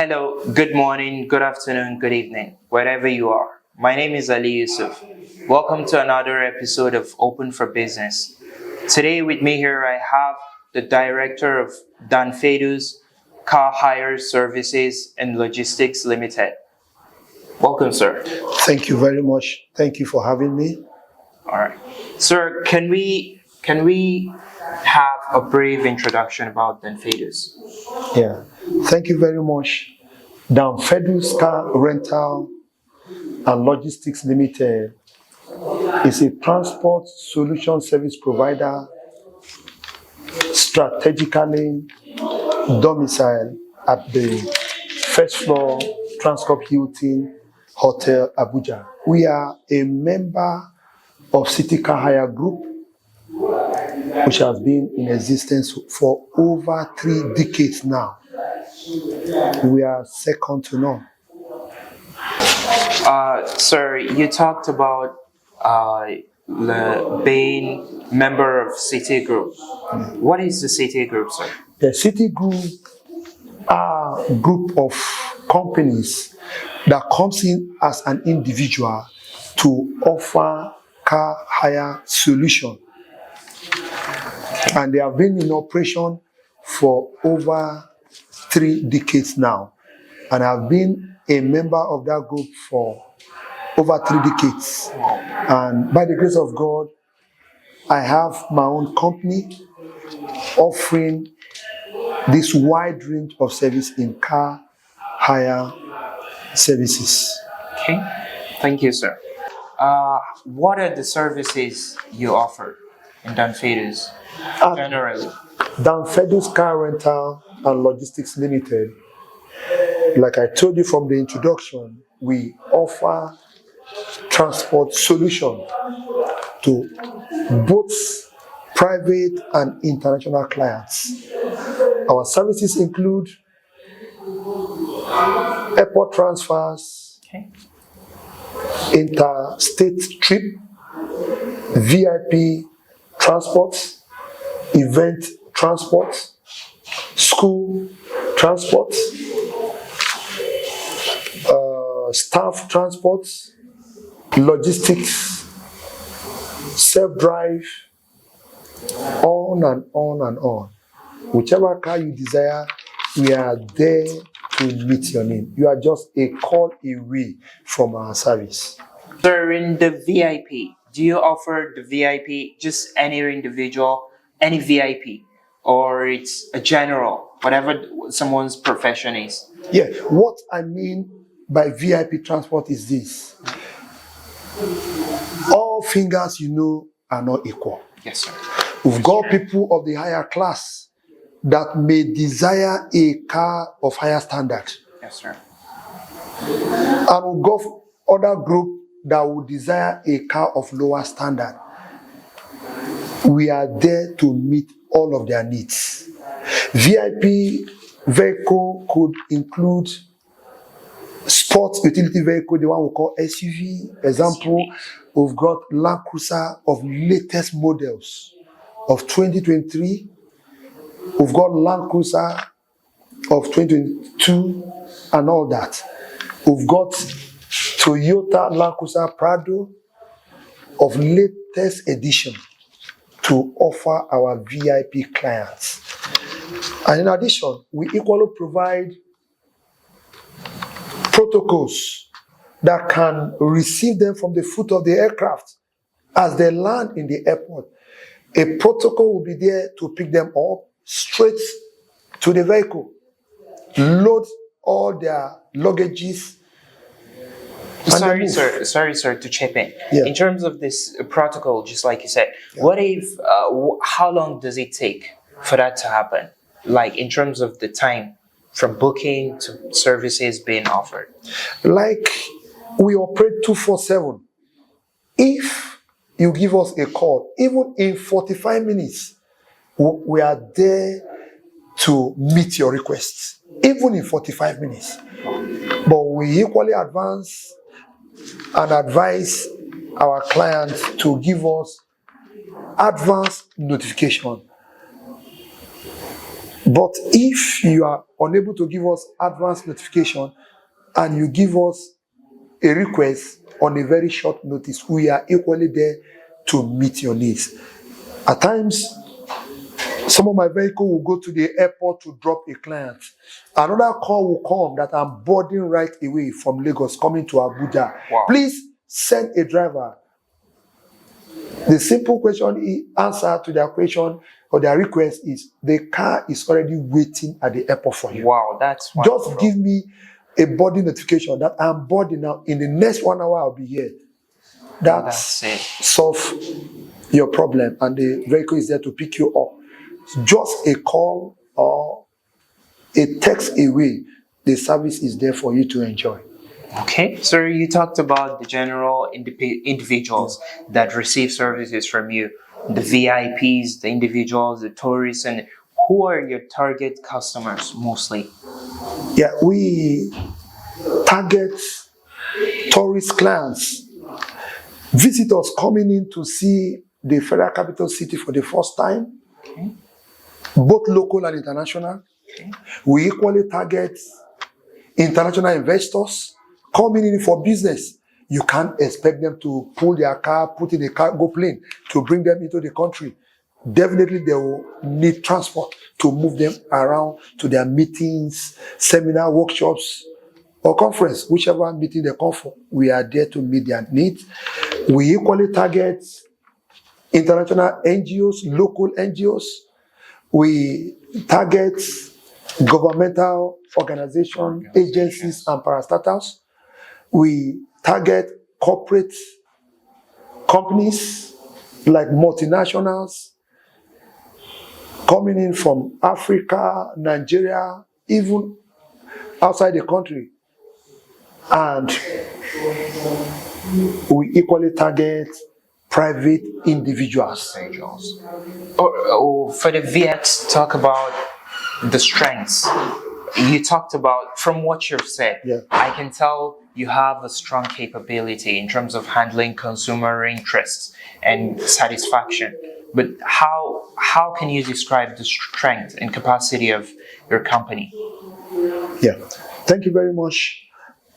Hello, good morning, good afternoon, good evening, wherever you are. My name is Ali Yusuf. Welcome to another episode of Open for Business. Today with me here I have the Director of Danfedus Car Hire Services and Logistics Limited. Welcome, sir. Thank you very much. Thank you for having me. All right. Sir, can we have a brief introduction about Danfedus? Yeah. Thank you very much. Danfedus Car Rental and Logistics Limited is a transport solution service provider strategically domiciled at the first floor Transcorp Hilton Hotel, Abuja. We are a member of Citi Car Hire Group, which has been in existence for over 3 decades now. We are second to none. Sir, you talked about being member of Citi Group. What is the Citi Group, sir? The Citi Group are a group of companies that comes in as an individual to offer car hire solution. And they have been in operation for over 3 decades now. And I've been a member of that group for over 3 decades. And by the grace of God, I have my own company offering this wide range of service in car hire services. Okay, thank you, sir. What are the services you offer in Danfedus generally? Danfedus Car Rental and Logistics Limited, like I told you from the introduction, we offer transport solution to both private and international clients. Our services include airport transfers, Okay. interstate trip, VIP transport, event transport, school transport, staff transport, logistics, self-drive, on and on and on. Whichever car you desire, we are there to meet your need. You are just a call away from our service. Sir, in the VIP, do you offer the VIP just any individual, any VIP, or it's a general, whatever someone's profession is? Yeah, what I mean by VIP transport is this. All fingers, are not equal. Yes, sir. We've got people of the higher class that may desire a car of higher standard. Yes, sir. And we've got other group that would desire a car of lower standard. We are there to meet all of their needs. VIP vehicle could include sports utility vehicle, the one we call SUV. Example, we've got Land Cruiser of latest models of 2023. We've got Land Cruiser of 2022 and all that. We've got Toyota Land Cruiser Prado of latest edition to offer our VIP clients. And in addition, we equally provide protocols that can receive them from the foot of the aircraft as they land in the airport. A protocol will be there to pick them up straight to the vehicle, load all their luggages. Sorry, sir, to chip in. Yeah. In terms of this protocol, just like you said, what if, how long does it take for that to happen? Like in terms of the time from booking to services being offered? Like we operate 24/7. If you give us a call, even in 45 minutes, we are there to meet your requests, even in 45 minutes. But we equally advance and advise our clients to give us advance notification But if you are unable to give us advance notification and you give us a request on a very short notice, we are equally there to meet your needs. At times, some of my vehicle will go to the airport to drop a client. Another call will come that I'm boarding right away from Lagos, coming to Abuja. Wow. Please send a driver. The simple answer to their question or their request is the car is already waiting at the airport for you. Wow, that's wonderful. Just give me a boarding notification that I'm boarding now. In the next 1 hour, I'll be here. That's it. Solve your problem, and the vehicle is there to pick you up. Just a call or a text away, the service is there for you to enjoy. Okay, so you talked about the general individuals that receive services from you, the VIPs, the individuals, the tourists, and who are your target customers mostly? Yeah, we target tourist clients, visitors coming in to see the Federal Capital City for the first time, Okay. both local and international. Okay. We equally target international investors coming in for business. You can't expect them to pull their car, put in a cargo plane to bring them into the country. Definitely they will need transport to move them around to their meetings, seminar, workshops, or conference, whichever meeting they come for. We are there to meet their needs. We equally target international NGOs, local NGOs. We target governmental organizations, agencies, and parastatals. We target corporate companies like multinationals coming in from Africa, Nigeria, even outside the country. And we equally target private individuals. For the VX, talk about the strengths. You talked about, from what you've said, Yeah. I can tell you have a strong capability in terms of handling consumer interests and satisfaction. But how can you describe the strength and capacity of your company? Yeah, thank you very much.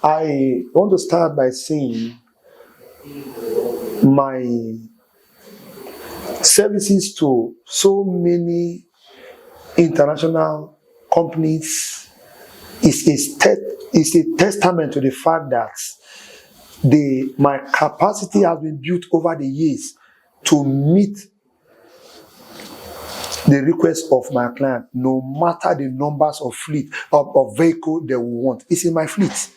I want to start by saying my services to so many international companies is a testament to the fact that my capacity has been built over the years to meet the request of my client, no matter the numbers of fleet of vehicle they will want. It's in my fleet.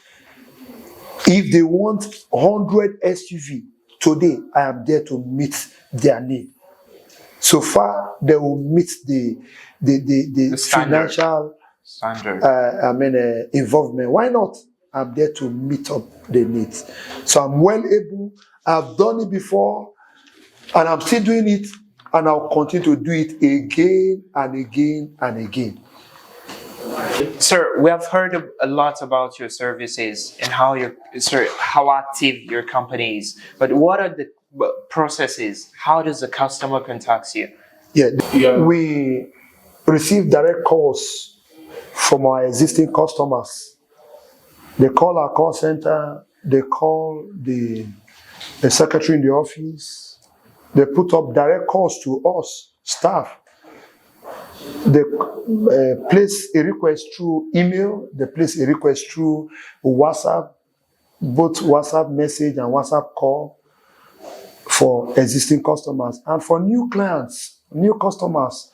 If they want 100 SUV today, I am there to meet their need. So far, they will meet the financial standard. Involvement. Why not? I'm there to meet up the needs. So I'm well able. I've done it before, and I'm still doing it, and I'll continue to do it again and again and again. Sir, we have heard a lot about your services and how active your company is. But what are the processes? How does the customer contact you? Yeah, we receive direct calls from our existing customers. They call our call center. They call the secretary in the office. They put up direct calls to us, staff. They place a request through email. They place a request through WhatsApp, both WhatsApp message and WhatsApp call for existing customers. And for new clients, new customers,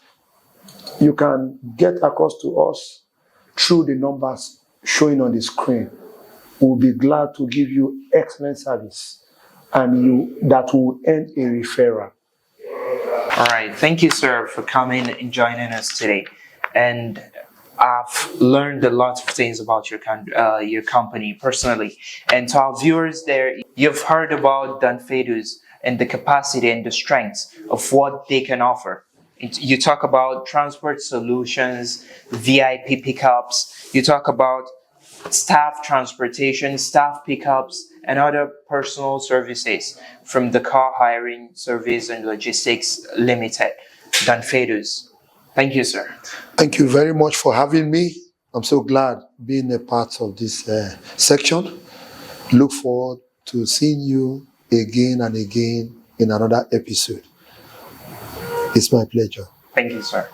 you can get across to us through the numbers showing on the screen. We'll be glad to give you excellent service, and that will end a referral. All right. Thank you, sir, for coming and joining us today. And I've learned a lot of things about your company personally. And to our viewers there, you've heard about Danfedus and the capacity and the strengths of what they can offer. You talk about transport solutions, VIP pickups. You talk about staff transportation, staff pickups, and other personal services from the car hiring service and logistics limited, Danfedus. Thank you, sir. Thank you very much for having me. I'm so glad being a part of this section. Look forward to seeing you again and again in another episode. It's my pleasure. Thank you, sir.